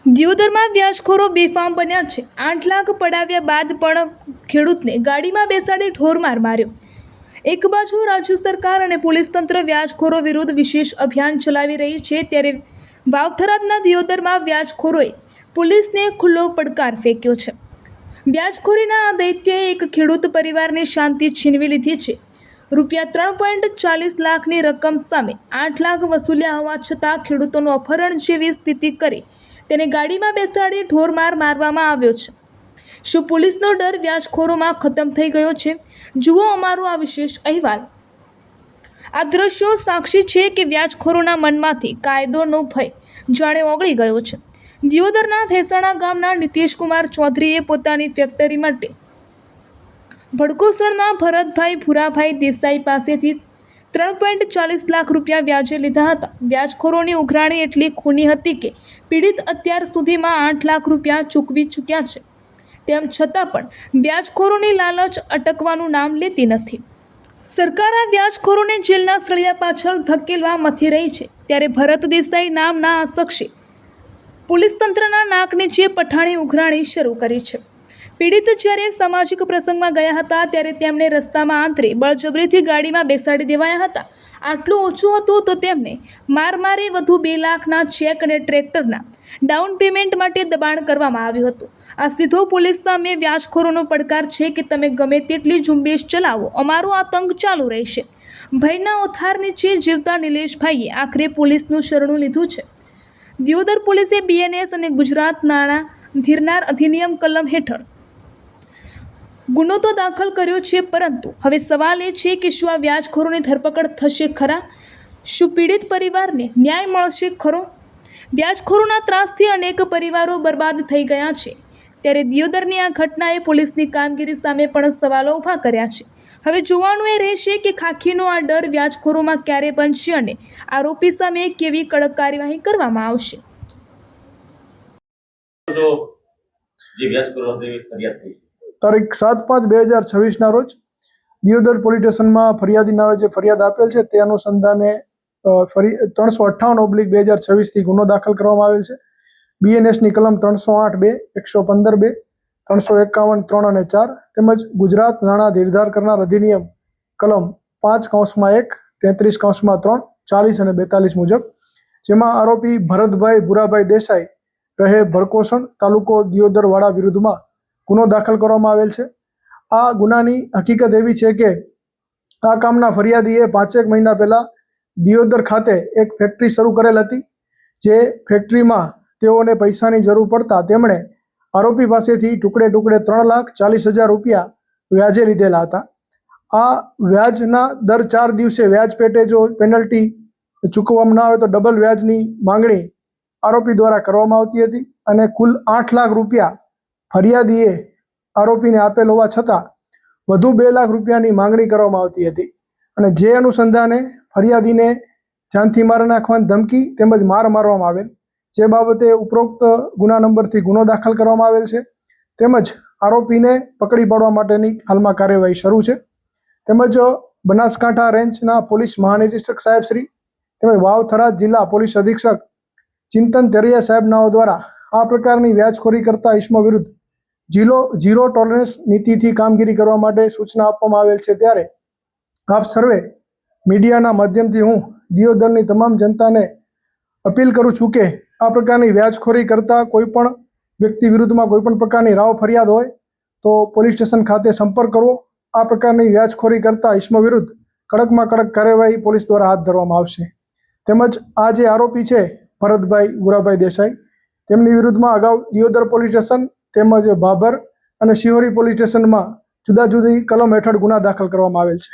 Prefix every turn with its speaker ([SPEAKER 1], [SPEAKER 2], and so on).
[SPEAKER 1] દિયોદરમાં વ્યાજખોરો બેફામ બન્યા છે। 8 લાખ પડાવ્યા બાદ પણ ખેડૂતને ગાડીમાં બેસાડી ઢોરમાર માર્યો। એક બાજુ રાજ્ય સરકાર અને પોલીસ તંત્ર વ્યાજખોરો વિરુદ્ધ વિશેષ અભિયાન ચલાવી રહી છે, ત્યારે વાવથરાદના દિયોદરમાં વ્યાજખોરોએ પોલીસને ખુલ્લો પડકાર ફેંક્યો છે। વ્યાજખોરીના આ દૈત્યએ એક ખેડૂત પરિવારની શાંતિ છીનવી લીધી છે। રૂપિયા 3.40 લાખની રકમ સામે 8 લાખ વસૂલ્યા હોવા છતાં ખેડૂતોનું અપહરણ જેવી સ્થિતિ કરી તેને ગાડીમાં બેસાડી ઢોરમાર મારવામાં આવ્યો છે। શું પોલીસનો ડર વ્યાજખોરોમાં ખતમ થઈ ગયો છે? જુઓ અમારો આ વિશેષ અહેવાલ। આ દ્રશ્યો સાક્ષી છે કે વ્યાજખોરોના મનમાંથી કાયદોનો ભય જાણે ઓગળી ગયો છે। દિયોદરના ભેસાણા ગામના નીતિશકુમાર ચૌધરીએ પોતાની ફેક્ટરી માટે ભડકોસરના ભરતભાઈ ભૂરાભાઈ દેસાઈ પાસેથી 3.40 લાખ રૂપિયા વ્યાજે લીધા હતા। વ્યાજખોરોની ઉઘરાણી એટલી ખૂની હતી કે પીડિત અત્યાર સુધીમાં 8 લાખ રૂપિયા ચૂકવી ચૂક્યા છે। તેમ છતાં પણ વ્યાજખોરોની લાલચ અટકવાનું નામ લેતી નથી। સરકાર આ વ્યાજખોરોને જેલના સળિયા પાછળ ધકેલવા મથી રહી છે, ત્યારે ભરત દેસાઈ નામના આ શખ્સે પોલીસ તંત્રના નાક નીચે પઠાણી ઉઘરાણી શરૂ કરી છે। પીડિત જ્યારે સામાજિક પ્રસંગમાં ગયા હતા ત્યારે તેમને રસ્તામાં આંતરે બળજબરીથી ગાડીમાં બેસાડી દેવાયા હતા। આટલું ઓછું હતું તો તેમને મારી વધુ 2 લાખના ચેક અને ટ્રેક્ટરના ડાઉન પેમેન્ટ માટે દબાણ કરવામાં આવ્યું હતું। આ સીધો પોલીસ સામે વ્યાજખોરોનો પડકાર છે કે તમે ગમે તેટલી ઝુંબેશ ચલાવો, અમારો આતંક ચાલુ રહેશે। ભયના ઓથાર નીચે જીવતા નિલેશભાઈએ આખરે પોલીસનું શરણું લીધું છે। દિયોદર પોલીસે BNS અને ગુજરાત નાણાં ધીરનાર અધિનિયમ કલમ હેઠળ ગુનો તો દાખલ કર્યો છે, પરંતુ હવે સવાલ એ છે કે શું આ વ્યાજખોરોની ધરપકડ થશે ખરા? શું પીડિત પરિવારને ન્યાય મળશે ખરો? વ્યાજખોરોના ત્રાસથી અનેક પરિવારો બરબાદ થઈ ગયા છે, ત્યારે દિયોદરની આ ઘટનાએ પોલીસની કામગીરી સામે પણ સવાલો ઊભા કર્યા છે। હવે જોવાનું એ રહેશે કે ખાખીનો આ ડર વ્યાજખોરોમાં ક્યારે બનશે અને આરોપી સામે કેવી કડક કાર્યવાહી કરવામાં આવશે।
[SPEAKER 2] તારીખ 7/5/2026 રોજ દિયોદર પોલીસ સ્ટેશનમાં ફરિયાદી નામે જે ફરિયાદ આપેલ છે તે અનુસંધાને 358/2026 થી ગુનો દાખલ કરવામાં આવેલ છે। BNS ની કલમ 308(2), 115(2), 351(3) અને 4 તેમજ ગુજરાત નાણાં ધીરધાર કરનાર અધિનિયમ કલમ 5(1), 33(3), 40 અને 42 મુજબ, જેમાં આરોપી ભરતભાઈ ભૂરાભાઈ દેસાઈ રહે ભડકોસણ, તાલુકો દિયોદર વાળા વિરુદ્ધમાં ગુનો દાખલ કરવામાં આવેલ છે। આ ગુનાની હકીકત એવી છે કે આ કામના ફરિયાદીએ 5 મહિના પહેલા દિયોદર ખાતે એક ફેક્ટરી શરૂ કરેલ હતી, જે ફેક્ટરીમાં તેઓને પૈસાની જરૂર પડતા તેમણે આરોપી પાસેથી ટુકડે 3,40,000 રૂપિયા વ્યાજે લીધેલા હતા। આ વ્યાજના દર 4 દિવસે વ્યાજ પેટે જો પેનલ્ટી ચૂકવવામાં ના આવે તો ડબલ વ્યાજની માંગણી આરોપી દ્વારા કરવામાં આવતી હતી અને કુલ 8 લાખ રૂપિયા ફરિયાદીએ આરોપીને આપેલ હોવા છતાં વધુ 2 લાખ રૂપિયાની માંગણી કરવામાં આવતી હતી અને જે અનુસંધાને ફરિયાદીને જાનથી મારી નાખવાની ધમકી તેમજ મારવામાં આવેલ, જે બાબતે ઉપરોક્ત ગુના નંબરથી ગુનો દાખલ કરવામાં આવેલ છે। તેમજ આરોપીને પકડી પાડવા માટેની હાલમાં કાર્યવાહી શરૂ છે। તેમજ બનાસકાંઠા રેન્જના પોલીસ મહાનિરીક્ષક સાહેબ શ્રી તેમજ વાવથરાદ જિલ્લા પોલીસ અધિક્ષક ચિંતન તેરિયા સાહેબ નાઓ દ્વારા આ પ્રકારની વ્યાજખોરી કરતા ઇસમો વિરુદ્ધ ઝીરો ટોલરન્સ નીતિથી કામગીરી કરવા માટે સૂચના આપવામાં આવેલ છે। ત્યારે આપ સર્વે મીડિયાના માધ્યમથી હું દિયોદરની તમામ જનતાને અપીલ કરું છું કે આ પ્રકારની વ્યાજખોરી કરતા કોઈ પણ વ્યક્તિ વિરુદ્ધમાં કોઈ પણ પ્રકારની રાવ ફરિયાદ હોય તો પોલીસ સ્ટેશન ખાતે સંપર્ક કરવો। આ પ્રકારની વ્યાજખોરી કરતા ઇસમો વિરુદ્ધ કડકમાં કડક કાર્યવાહી પોલીસ દ્વારા હાથ ધરવામાં આવશે। તેમજ આ જે આરોપી છે ભરતભાઈ ભૂરાભાઈ દેસાઈ, તેમની વિરુદ્ધમાં અગાઉ દિયોદર પોલીસ સ્ટેશન તેમજ ભાભર અને શિહોરી પોલીસ સ્ટેશનમાં જુદા જુદી કલમ હેઠળ ગુના દાખલ કરવામાં આવેલ છે।